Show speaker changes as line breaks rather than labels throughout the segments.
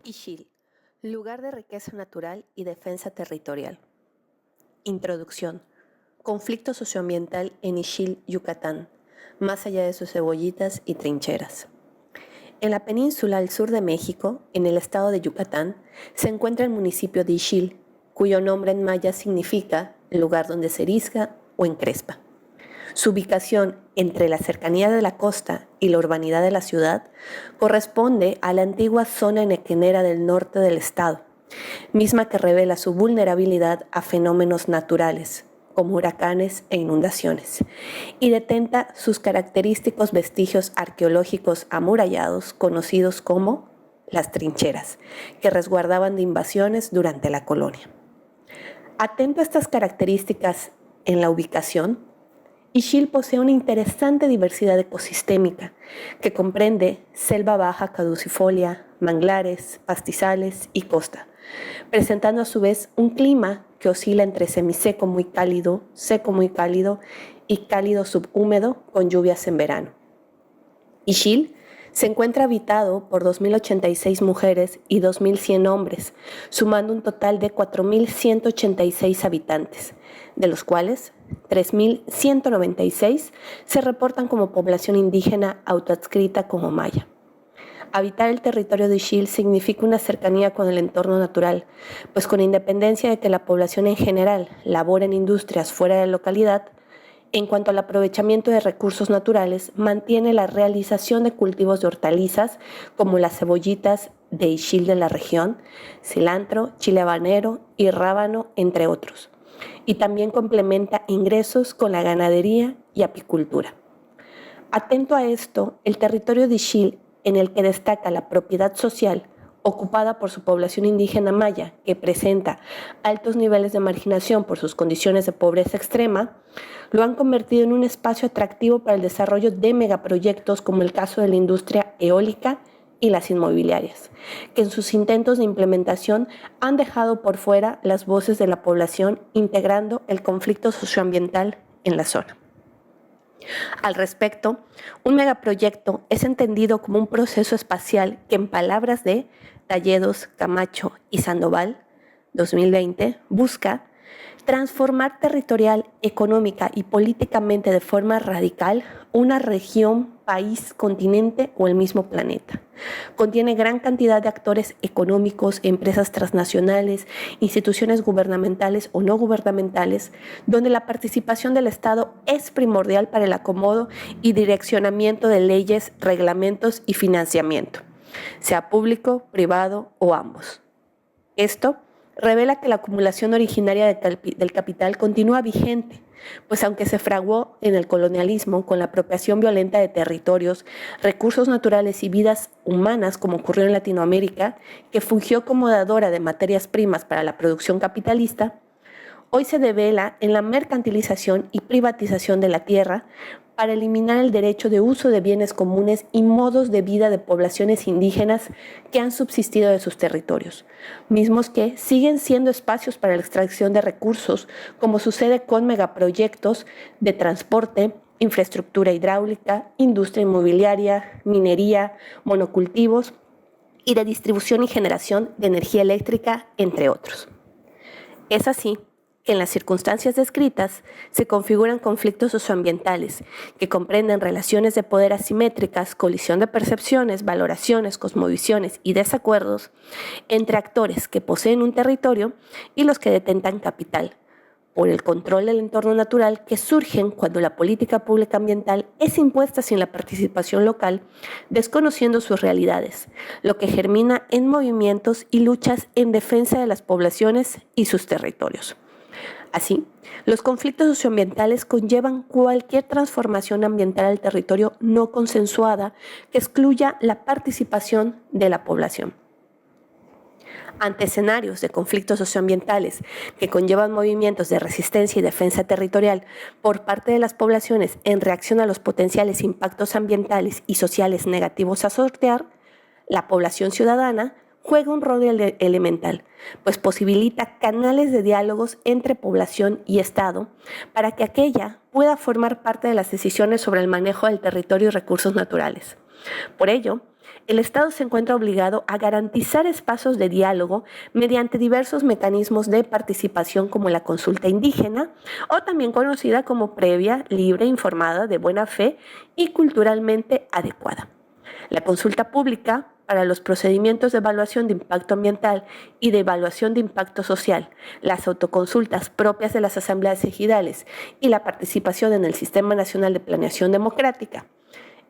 Ixil, lugar de riqueza natural y defensa territorial. Introducción. Conflicto socioambiental en Ixil, Yucatán, más allá de sus cebollitas y trincheras. En la península al sur de México, en el estado de Yucatán, se encuentra el municipio de Ixil, cuyo nombre en maya significa lugar donde se erizga o encrespa. Su ubicación entre la cercanía de la costa y la urbanidad de la ciudad corresponde a la antigua zona henequenera del norte del estado, misma que revela su vulnerabilidad a fenómenos naturales, como huracanes e inundaciones, y detenta sus característicos vestigios arqueológicos amurallados conocidos como las trincheras, que resguardaban de invasiones durante la colonia. Atento a estas características en la ubicación, Ixil posee una interesante diversidad ecosistémica que comprende selva baja caducifolia, manglares, pastizales y costa, presentando a su vez un clima que oscila entre semiseco muy cálido, seco muy cálido y cálido subhúmedo con lluvias en verano. Ixil se encuentra habitado por 2.086 mujeres y 2.100 hombres, sumando un total de 4.186 habitantes, de los cuales 3.196 se reportan como población indígena autoadscrita como maya. Habitar el territorio de Ixil significa una cercanía con el entorno natural, pues con independencia de que la población en general labore en industrias fuera de la localidad, en cuanto al aprovechamiento de recursos naturales, mantiene la realización de cultivos de hortalizas como las cebollitas de Ixil de la región, cilantro, chile habanero y rábano, entre otros. Y también complementa ingresos con la ganadería y apicultura. Atento a esto, el territorio de Ixil, en el que destaca la propiedad social ocupada por su población indígena maya, que presenta altos niveles de marginación por sus condiciones de pobreza extrema, lo han convertido en un espacio atractivo para el desarrollo de megaproyectos como el caso de la industria eólica y las inmobiliarias, que en sus intentos de implementación han dejado por fuera las voces de la población, integrando el conflicto socioambiental en la zona. Al respecto, un megaproyecto es entendido como un proceso espacial que, en palabras de Talledos, Camacho y Sandoval, 2020, busca transformar territorial, económica y políticamente de forma radical una región, país, continente o el mismo planeta. Contiene gran cantidad de actores económicos, empresas transnacionales, instituciones gubernamentales o no gubernamentales, donde la participación del Estado es primordial para el acomodo y direccionamiento de leyes, reglamentos y financiamiento, sea público, privado o ambos. Esto revela que la acumulación originaria del capital continúa vigente, pues aunque se fraguó en el colonialismo con la apropiación violenta de territorios, recursos naturales y vidas humanas, como ocurrió en Latinoamérica, que fungió como dadora de materias primas para la producción capitalista, hoy se devela en la mercantilización y privatización de la tierra para eliminar el derecho de uso de bienes comunes y modos de vida de poblaciones indígenas que han subsistido de sus territorios, mismos que siguen siendo espacios para la extracción de recursos, como sucede con megaproyectos de transporte, infraestructura hidráulica, industria inmobiliaria, minería, monocultivos y de distribución y generación de energía eléctrica, entre otros. Es así que en las circunstancias descritas se configuran conflictos socioambientales que comprenden relaciones de poder asimétricas, colisión de percepciones, valoraciones, cosmovisiones y desacuerdos entre actores que poseen un territorio y los que detentan capital, por el control del entorno natural que surgen cuando la política pública ambiental es impuesta sin la participación local, desconociendo sus realidades, lo que germina en movimientos y luchas en defensa de las poblaciones y sus territorios. Así, los conflictos socioambientales conllevan cualquier transformación ambiental al territorio no consensuada que excluya la participación de la población. Ante escenarios de conflictos socioambientales que conllevan movimientos de resistencia y defensa territorial por parte de las poblaciones en reacción a los potenciales impactos ambientales y sociales negativos a sortear, la población ciudadana juega un rol elemental, pues posibilita canales de diálogos entre población y Estado para que aquella pueda formar parte de las decisiones sobre el manejo del territorio y recursos naturales. Por ello, el Estado se encuentra obligado a garantizar espacios de diálogo mediante diversos mecanismos de participación como la consulta indígena, o también conocida como previa, libre, informada, de buena fe y culturalmente adecuada. La consulta pública para los procedimientos de evaluación de impacto ambiental y de evaluación de impacto social, las autoconsultas propias de las asambleas ejidales y la participación en el Sistema Nacional de Planeación Democrática.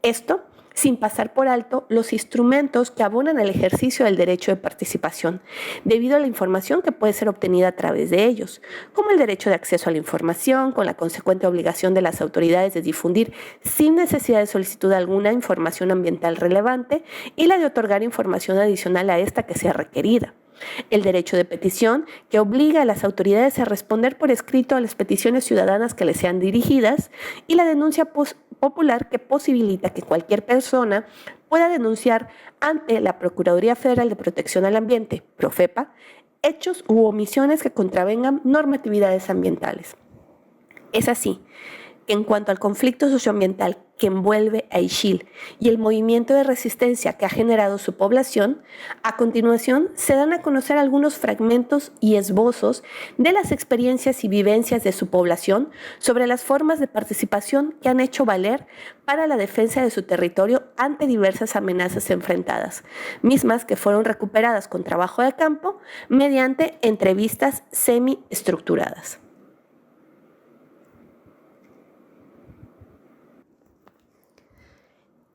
Esto sin pasar por alto los instrumentos que abonan el ejercicio del derecho de participación, debido a la información que puede ser obtenida a través de ellos, como el derecho de acceso a la información, con la consecuente obligación de las autoridades de difundir sin necesidad de solicitud alguna información ambiental relevante y la de otorgar información adicional a esta que sea requerida. El derecho de petición, que obliga a las autoridades a responder por escrito a las peticiones ciudadanas que les sean dirigidas, y la denuncia popular, que posibilita que cualquier persona pueda denunciar ante la Procuraduría Federal de Protección al Ambiente, Profepa, hechos u omisiones que contravengan normatividades ambientales. Es así que en cuanto al conflicto socioambiental que envuelve a Ixil y el movimiento de resistencia que ha generado su población, a continuación se dan a conocer algunos fragmentos y esbozos de las experiencias y vivencias de su población sobre las formas de participación que han hecho valer para la defensa de su territorio ante diversas amenazas enfrentadas, mismas que fueron recuperadas con trabajo de campo mediante entrevistas semi-estructuradas.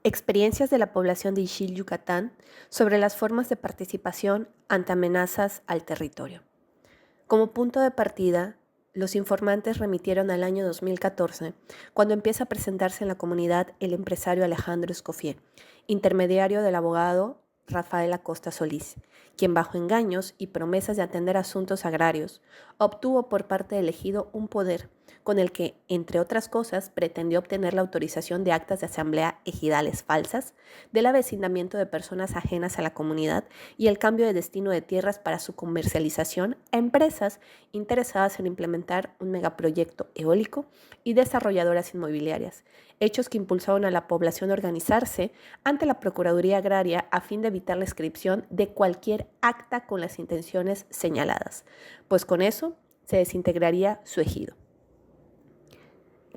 Experiencias de la población de Ixil, Yucatán, sobre las formas de participación ante amenazas al territorio. Como punto de partida, los informantes remitieron al año 2014, cuando empieza a presentarse en la comunidad el empresario Alejandro Escoffier, intermediario del abogado Rafael Acosta Solís, quien bajo engaños y promesas de atender asuntos agrarios, obtuvo por parte del ejido un poder con el que, entre otras cosas, pretendió obtener la autorización de actas de asamblea ejidales falsas, del avecindamiento de personas ajenas a la comunidad y el cambio de destino de tierras para su comercialización a empresas interesadas en implementar un megaproyecto eólico y desarrolladoras inmobiliarias, hechos que impulsaron a la población a organizarse ante la Procuraduría Agraria a fin de evitar la inscripción de cualquier acta con las intenciones señaladas, pues con eso se desintegraría su ejido.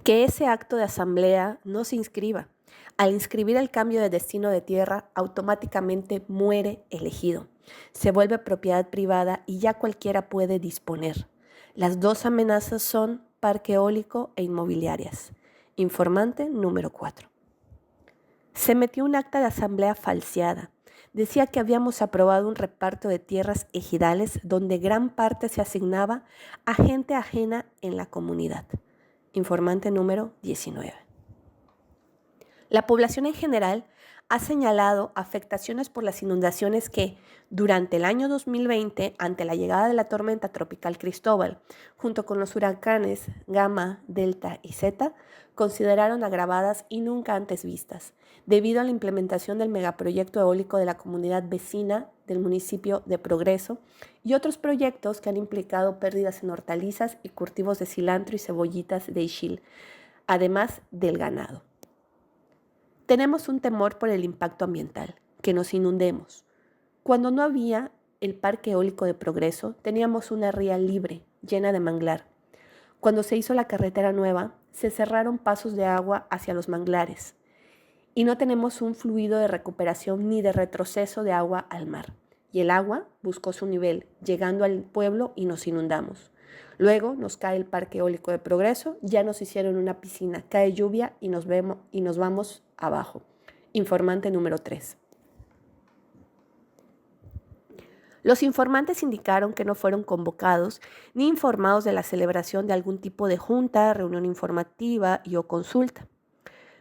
Que ese acto de asamblea no se inscriba. Al inscribir el cambio de destino de tierra, automáticamente muere el ejido. Se vuelve propiedad privada y ya cualquiera puede disponer. Las dos amenazas son parque eólico e inmobiliarias. Informante número 4. Se metió un acta de asamblea falseada. Decía que habíamos aprobado un reparto de tierras ejidales donde gran parte se asignaba a gente ajena en la comunidad. Informante número 19. La población en general ha señalado afectaciones por las inundaciones que, durante el año 2020, ante la llegada de la tormenta tropical Cristóbal, junto con los huracanes Gamma, Delta y Zeta, consideraron agravadas y nunca antes vistas, debido a la implementación del megaproyecto eólico de la comunidad vecina del municipio de Progreso y otros proyectos que han implicado pérdidas en hortalizas y cultivos de cilantro y cebollitas de Ixil, además del ganado. Tenemos un temor por el impacto ambiental, que nos inundemos. Cuando no había el parque eólico de Progreso, teníamos una ría libre, llena de manglar. Cuando se hizo la carretera nueva, se cerraron pasos de agua hacia los manglares y no tenemos un fluido de recuperación ni de retroceso de agua al mar. Y el agua buscó su nivel, llegando al pueblo y nos inundamos. Luego nos cae el parque eólico de Progreso, ya nos hicieron una piscina, cae lluvia y nos vamos abajo. Informante número 3. Los informantes indicaron que no fueron convocados ni informados de la celebración de algún tipo de junta, reunión informativa y o consulta.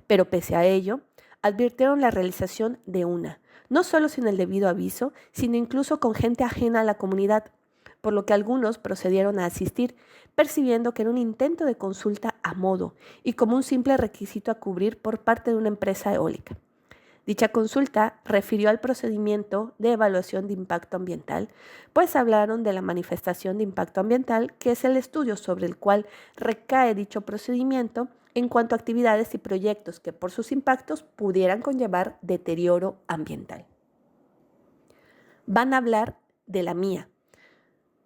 Pero pese a ello, advirtieron la realización de una, no solo sin el debido aviso, sino incluso con gente ajena a la comunidad, por lo que algunos procedieron a asistir, percibiendo que era un intento de consulta a modo y como un simple requisito a cubrir por parte de una empresa eólica. Dicha consulta refirió al procedimiento de evaluación de impacto ambiental, pues hablaron de la manifestación de impacto ambiental, que es el estudio sobre el cual recae dicho procedimiento en cuanto a actividades y proyectos que por sus impactos pudieran conllevar deterioro ambiental. Van a hablar de la mía.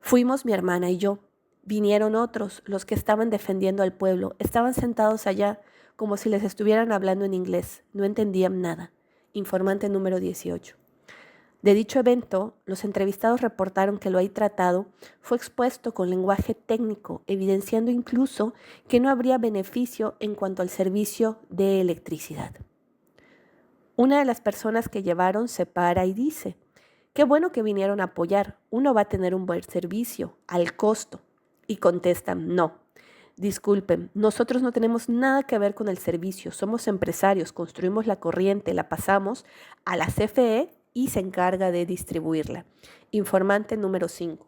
Fuimos mi hermana y yo. Vinieron otros, los que estaban defendiendo al pueblo. Estaban sentados allá, como si les estuvieran hablando en inglés. No entendían nada. Informante número 18. De dicho evento, los entrevistados reportaron que lo ahí tratado fue expuesto con lenguaje técnico, evidenciando incluso que no habría beneficio en cuanto al servicio de electricidad. Una de las personas que llevaron se para y dice: qué bueno que vinieron a apoyar, uno va a tener un buen servicio, al costo. Y contestan: no, disculpen, nosotros no tenemos nada que ver con el servicio, somos empresarios, construimos la corriente, la pasamos a la CFE y se encarga de distribuirla. Informante número 5.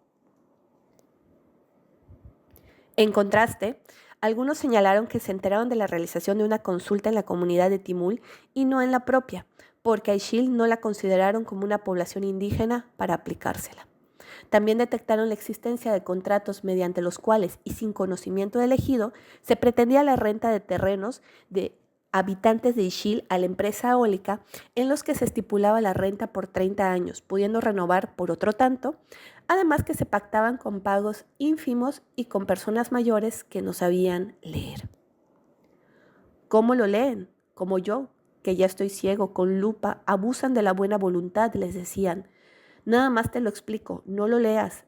En contraste, algunos señalaron que se enteraron de la realización de una consulta en la comunidad de Timul y no en la propia, porque a Ixil no la consideraron como una población indígena para aplicársela. También detectaron la existencia de contratos mediante los cuales, y sin conocimiento del ejido, se pretendía la renta de terrenos de habitantes de Ixil a la empresa eólica, en los que se estipulaba la renta por 30 años, pudiendo renovar por otro tanto, además que se pactaban con pagos ínfimos y con personas mayores que no sabían leer. ¿Cómo lo leen? Como yo, que ya estoy ciego, con lupa, abusan de la buena voluntad, les decían. Nada más te lo explico, no lo leas.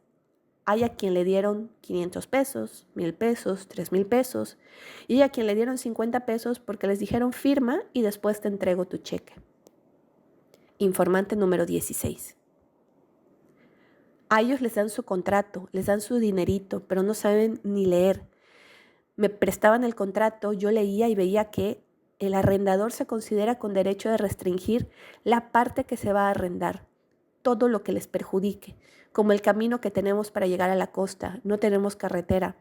Hay a quien le dieron 500 pesos, 1000 pesos, 3000 pesos, y hay a quien le dieron 50 pesos porque les dijeron firma y después te entrego tu cheque. Informante número 16. A ellos les dan su contrato, les dan su dinerito, pero no saben ni leer. Me prestaban el contrato, yo leía y veía que el arrendador se considera con derecho de restringir la parte que se va a arrendar, todo lo que les perjudique, como el camino que tenemos para llegar a la costa. No tenemos carretera,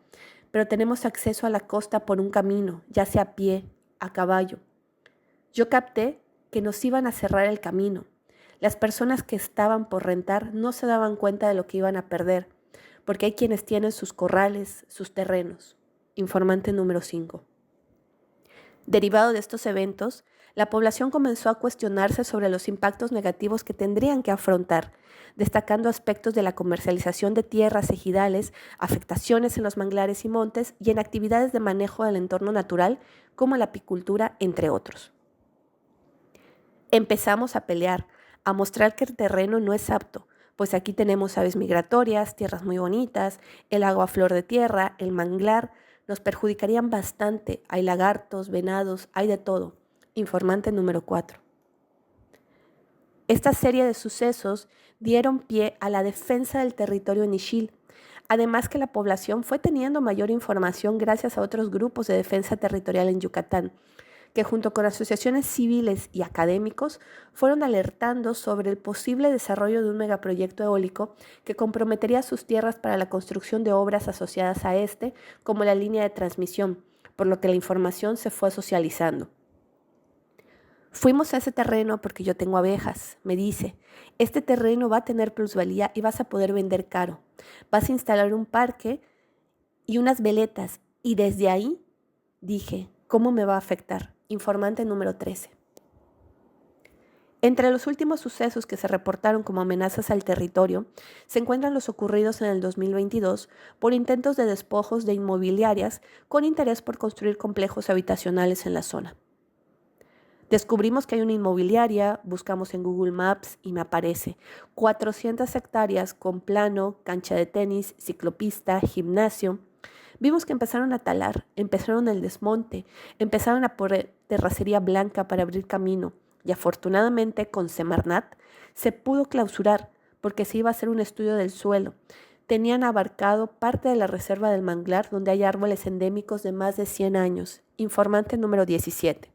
pero tenemos acceso a la costa por un camino, ya sea a pie, a caballo. Yo capté que nos iban a cerrar el camino. Las personas que estaban por rentar no se daban cuenta de lo que iban a perder, porque hay quienes tienen sus corrales, sus terrenos. Informante número 5. Derivado de estos eventos, la población comenzó a cuestionarse sobre los impactos negativos que tendrían que afrontar, destacando aspectos de la comercialización de tierras ejidales, afectaciones en los manglares y montes y en actividades de manejo del entorno natural como la apicultura, entre otros. Empezamos a pelear, a mostrar que el terreno no es apto, pues aquí tenemos aves migratorias, tierras muy bonitas, el agua a flor de tierra, el manglar, nos perjudicarían bastante, hay lagartos, venados, hay de todo. Informante número 4. Esta serie de sucesos dieron pie a la defensa del territorio en Ixil, además que la población fue teniendo mayor información gracias a otros grupos de defensa territorial en Yucatán, que junto con asociaciones civiles y académicos fueron alertando sobre el posible desarrollo de un megaproyecto eólico que comprometería sus tierras para la construcción de obras asociadas a este, como la línea de transmisión, por lo que la información se fue socializando. Fuimos a ese terreno porque yo tengo abejas, me dice. Este terreno va a tener plusvalía y vas a poder vender caro. Vas a instalar un parque y unas veletas. Y desde ahí dije, ¿cómo me va a afectar? Informante número 13. Entre los últimos sucesos que se reportaron como amenazas al territorio se encuentran los ocurridos en el 2022 por intentos de despojos de inmobiliarias con interés por construir complejos habitacionales en la zona. Descubrimos que hay una inmobiliaria, buscamos en Google Maps y me aparece 400 hectáreas con plano, cancha de tenis, ciclopista, gimnasio. Vimos que empezaron a talar, empezaron el desmonte, empezaron a poner terracería blanca para abrir camino y afortunadamente con Semarnat se pudo clausurar porque se iba a hacer un estudio del suelo. Tenían abarcado parte de la reserva del manglar donde hay árboles endémicos de más de 100 años. Informante número 17.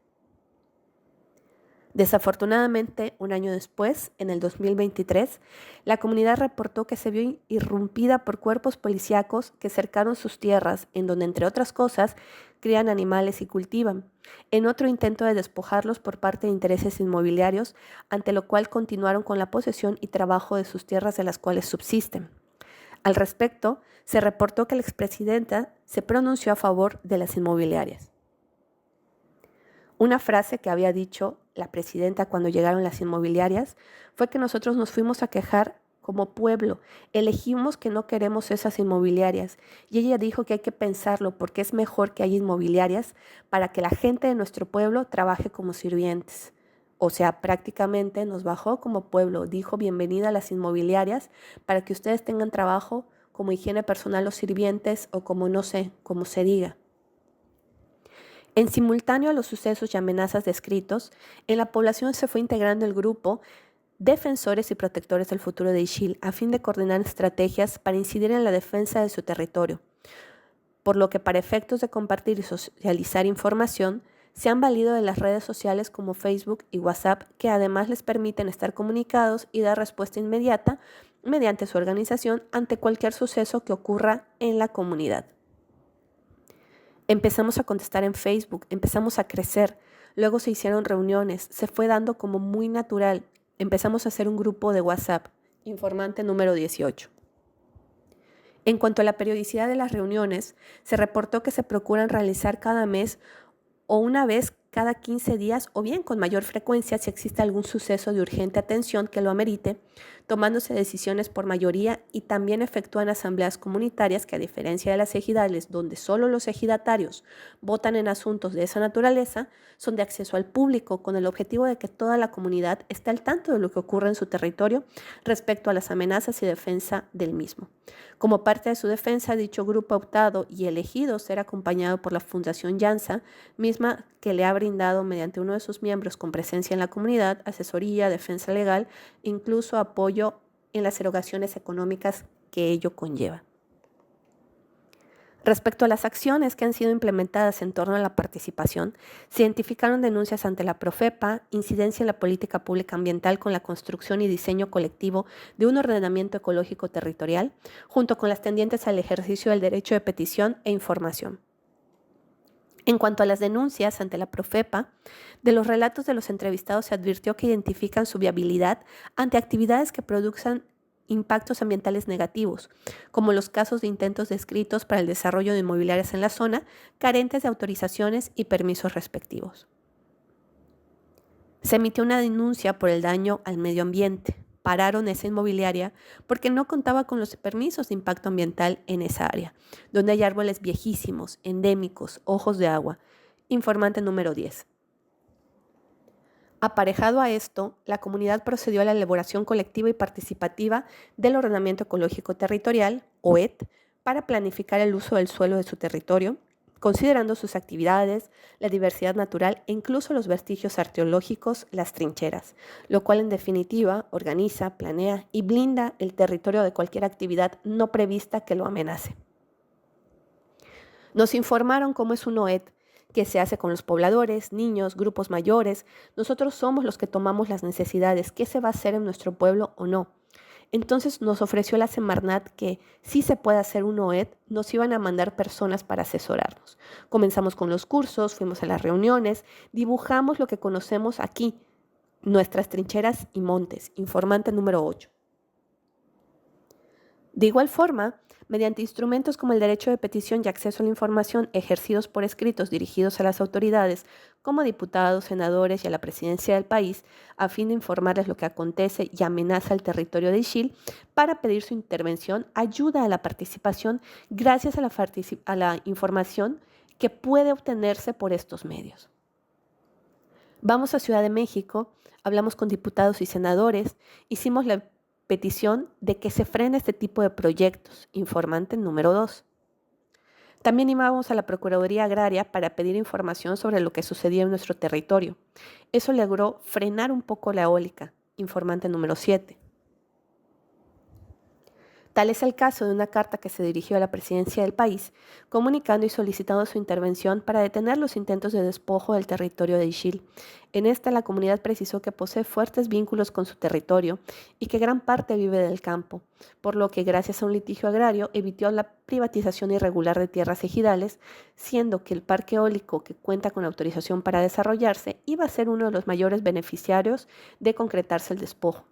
Desafortunadamente, un año después, en el 2023, la comunidad reportó que se vio irrumpida por cuerpos policíacos que cercaron sus tierras, en donde, entre otras cosas, crían animales y cultivan, en otro intento de despojarlos por parte de intereses inmobiliarios, ante lo cual continuaron con la posesión y trabajo de sus tierras de las cuales subsisten. Al respecto, se reportó que la expresidenta se pronunció a favor de las inmobiliarias. Una frase que había dicho la presidenta cuando llegaron las inmobiliarias fue que nosotros nos fuimos a quejar como pueblo, elegimos que no queremos esas inmobiliarias y ella dijo que hay que pensarlo porque es mejor que haya inmobiliarias para que la gente de nuestro pueblo trabaje como sirvientes. O sea, prácticamente nos bajó como pueblo, dijo bienvenida a las inmobiliarias para que ustedes tengan trabajo como higiene personal o sirvientes o como no sé, como se diga. En simultáneo a los sucesos y amenazas descritos, en la población se fue integrando el grupo Defensores y Protectores del Futuro de Ixil a fin de coordinar estrategias para incidir en la defensa de su territorio, por lo que para efectos de compartir y socializar información, se han valido de las redes sociales como Facebook y WhatsApp, que además les permiten estar comunicados y dar respuesta inmediata mediante su organización ante cualquier suceso que ocurra en la comunidad. Empezamos a contestar en Facebook, empezamos a crecer, luego se hicieron reuniones, se fue dando como muy natural. Empezamos a hacer un grupo de WhatsApp, informante número 18. En cuanto a la periodicidad de las reuniones, se reportó que se procuran realizar cada mes o una vez cada 15 días o bien con mayor frecuencia si existe algún suceso de urgente atención que lo amerite, tomándose decisiones por mayoría y también efectúan asambleas comunitarias que a diferencia de las ejidales donde solo los ejidatarios votan en asuntos de esa naturaleza, son de acceso al público con el objetivo de que toda la comunidad esté al tanto de lo que ocurre en su territorio respecto a las amenazas y defensa del mismo. Como parte de su defensa, dicho grupo ha optado y elegido ser acompañado por la Fundación Llanza, misma que le ha brindado mediante uno de sus miembros con presencia en la comunidad, asesoría, defensa legal, incluso apoyo en las erogaciones económicas que ello conlleva. Respecto a las acciones que han sido implementadas en torno a la participación, se identificaron denuncias ante la Profepa, incidencia en la política pública ambiental con la construcción y diseño colectivo de un ordenamiento ecológico territorial, junto con las tendientes al ejercicio del derecho de petición e información. En cuanto a las denuncias ante la Profepa, de los relatos de los entrevistados se advirtió que identifican su viabilidad ante actividades que produzcan impactos ambientales negativos, como los casos de intentos descritos para el desarrollo de inmobiliarias en la zona, carentes de autorizaciones y permisos respectivos. Se emitió una denuncia por el daño al medio ambiente. Pararon esa inmobiliaria porque no contaba con los permisos de impacto ambiental en esa área, donde hay árboles viejísimos, endémicos, ojos de agua. Informante número 10. Aparejado a esto, la comunidad procedió a la elaboración colectiva y participativa del Ordenamiento Ecológico Territorial, OET, para planificar el uso del suelo de su territorio, considerando sus actividades, la diversidad natural e incluso los vestigios arqueológicos, las trincheras, lo cual en definitiva organiza, planea y blinda el territorio de cualquier actividad no prevista que lo amenace. Nos informaron cómo es un OET, qué se hace con los pobladores, niños, grupos mayores. Nosotros somos los que tomamos las necesidades, qué se va a hacer en nuestro pueblo o no. Entonces nos ofreció la Semarnat que si se puede hacer un OED, nos iban a mandar personas para asesorarnos. Comenzamos con los cursos, fuimos a las reuniones, dibujamos lo que conocemos aquí, nuestras trincheras y montes, informante número 8. De igual forma, mediante instrumentos como el derecho de petición y acceso a la información ejercidos por escritos dirigidos a las autoridades, como diputados, senadores y a la presidencia del país, a fin de informarles lo que acontece y amenaza el territorio de Ixil, para pedir su intervención, ayuda a la participación gracias a la información que puede obtenerse por estos medios. Vamos a Ciudad de México, hablamos con diputados y senadores, hicimos la petición de que se frene este tipo de proyectos, informante número 2. También íbamos a la Procuraduría Agraria para pedir información sobre lo que sucedía en nuestro territorio. Eso logró frenar un poco la eólica, informante número 7. Tal es el caso de una carta que se dirigió a la presidencia del país, comunicando y solicitando su intervención para detener los intentos de despojo del territorio de Ixil. En esta, la comunidad precisó que posee fuertes vínculos con su territorio y que gran parte vive del campo, por lo que gracias a un litigio agrario evitó la privatización irregular de tierras ejidales, siendo que el parque eólico que cuenta con autorización para desarrollarse iba a ser uno de los mayores beneficiarios de concretarse el despojo.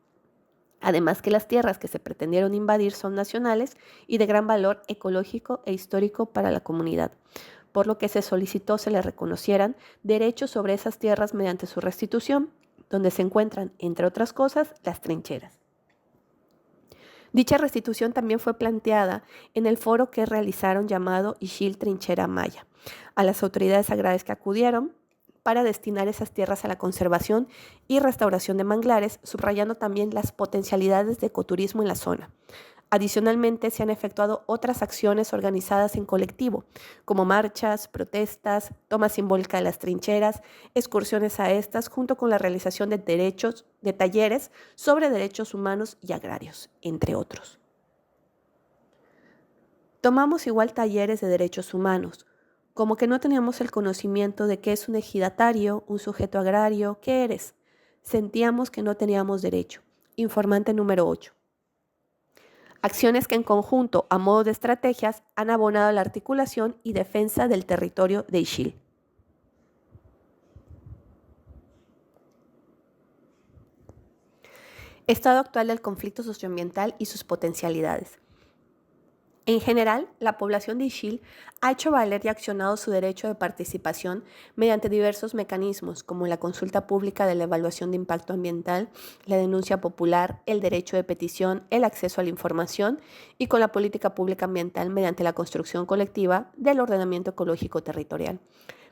Además que las tierras que se pretendieron invadir son nacionales y de gran valor ecológico e histórico para la comunidad, por lo que se solicitó se le reconocieran derechos sobre esas tierras mediante su restitución, donde se encuentran, entre otras cosas, las trincheras. Dicha restitución también fue planteada en el foro que realizaron llamado Ixil Trinchera Maya a las autoridades agrarias que acudieron para destinar esas tierras a la conservación y restauración de manglares, subrayando también las potencialidades de ecoturismo en la zona. Adicionalmente, se han efectuado otras acciones organizadas en colectivo, como marchas, protestas, toma simbólica de las trincheras, excursiones a estas, junto con la realización de talleres sobre derechos humanos y agrarios, entre otros. Tomamos igual talleres de derechos humanos, como que no teníamos el conocimiento de qué es un ejidatario, un sujeto agrario, qué eres. Sentíamos que no teníamos derecho. Informante número 8. Acciones que en conjunto, a modo de estrategias, han abonado a la articulación y defensa del territorio de Ixil. Estado actual del conflicto socioambiental y sus potencialidades. En general, la población de Ixil ha hecho valer y accionado su derecho de participación mediante diversos mecanismos, como la consulta pública de la evaluación de impacto ambiental, la denuncia popular, el derecho de petición, el acceso a la información y con la política pública ambiental mediante la construcción colectiva del ordenamiento ecológico territorial.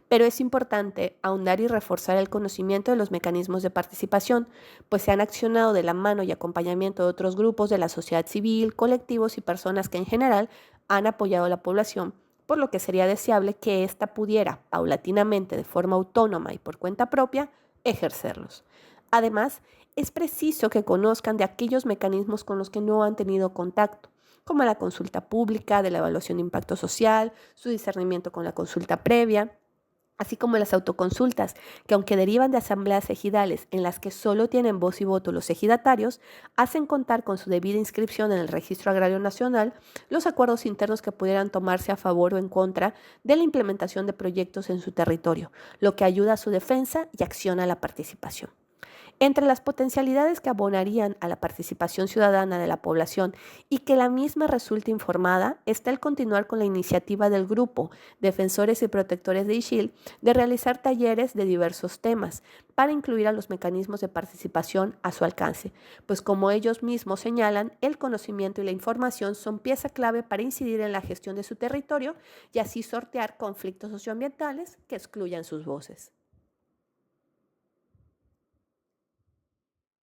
Pero es importante ahondar y reforzar el conocimiento de los mecanismos de participación, pues se han accionado de la mano y acompañamiento de otros grupos de la sociedad civil, colectivos y personas que en general han apoyado a la población, por lo que sería deseable que ésta pudiera, paulatinamente, de forma autónoma y por cuenta propia, ejercerlos. Además, es preciso que conozcan de aquellos mecanismos con los que no han tenido contacto, como la consulta pública, de la evaluación de impacto social, su discernimiento con la consulta previa, así como las autoconsultas, que aunque derivan de asambleas ejidales en las que solo tienen voz y voto los ejidatarios, hacen contar con su debida inscripción en el Registro Agrario Nacional los acuerdos internos que pudieran tomarse a favor o en contra de la implementación de proyectos en su territorio, lo que ayuda a su defensa y acciona la participación. Entre las potencialidades que abonarían a la participación ciudadana de la población y que la misma resulte informada está el continuar con la iniciativa del grupo Defensores y Protectores de Ixil de realizar talleres de diversos temas para incluir a los mecanismos de participación a su alcance, pues como ellos mismos señalan, el conocimiento y la información son pieza clave para incidir en la gestión de su territorio y así sortear conflictos socioambientales que excluyan sus voces.